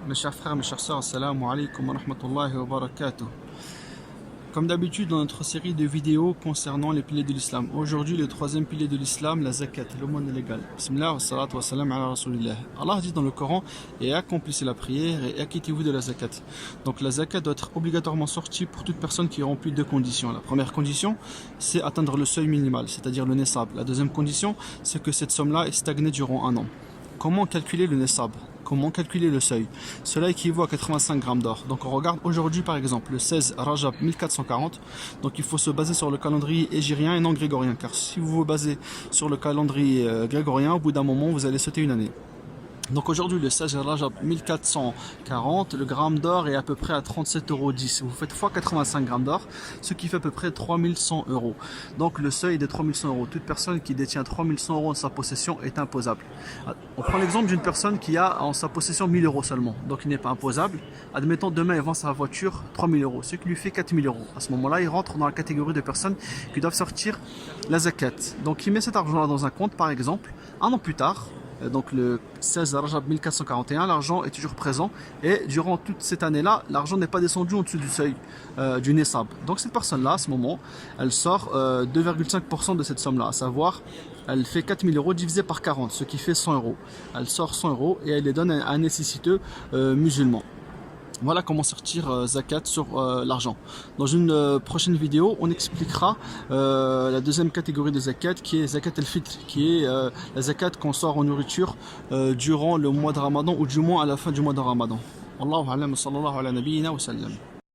Mes chers frères, mes chères sœurs, assalamu alaikum wa rahmatullahi wa barakatuh. Comme d'habitude dans notre série de vidéos concernant les piliers de l'islam. Aujourd'hui, le troisième pilier de l'islam, la zakat, l'aumône légale. Bismillah wa salatu wa salam ala rasulillah. Allah dit dans le Coran, et accomplissez la prière et acquittez-vous de la zakat. Donc la zakat doit être obligatoirement sortie pour toute personne qui remplit deux conditions. La première condition, c'est atteindre le seuil minimal, c'est-à-dire le nesab. La deuxième condition, c'est que cette somme-là est stagnée durant un an. Comment calculer le nesab? Comment calculer le seuil? Cela équivaut à 85 grammes d'or. Donc on regarde aujourd'hui par exemple le 16 Rajab 1440. Donc il faut se baser sur le calendrier hégirien et non grégorien. Car si vous vous basez sur le calendrier grégorien, au bout d'un moment vous allez sauter une année. Donc aujourd'hui le 16 Rajab 1440, le gramme d'or est à peu près à 37,10 €. Vous faites x 85 grammes d'or, ce qui fait à peu près 3100 €. Donc le seuil est de 3100 €. Toute personne qui détient 3100 € en sa possession est imposable. On prend l'exemple d'une personne qui a en sa possession 1000 € seulement, donc il n'est pas imposable. Admettons demain il vend sa voiture 3000 €, ce qui lui fait 4000 €. À ce moment-là il rentre dans la catégorie de personnes qui doivent sortir la zakat. Donc il met cet argent-là dans un compte par exemple, un an plus tard. Donc le 16 Rajab 1441, l'argent est toujours présent et durant toute cette année-là, l'argent n'est pas descendu en dessous du seuil du Nesab. Donc cette personne-là, à ce moment, elle sort 2,5% de cette somme-là, à savoir, elle fait 4000 € divisé par 40, ce qui fait 100 €. Elle sort 100 € et elle les donne à un nécessiteux musulman. Voilà comment sortir zakat sur l'argent. Dans une prochaine vidéo, on expliquera la deuxième catégorie de zakat qui est zakat al-fitr, qui est la zakat qu'on sort en nourriture durant le mois de Ramadan ou du moins à la fin du mois de Ramadan. Wallahu a'lam, sallallahu ala nabiyyina wa sallam.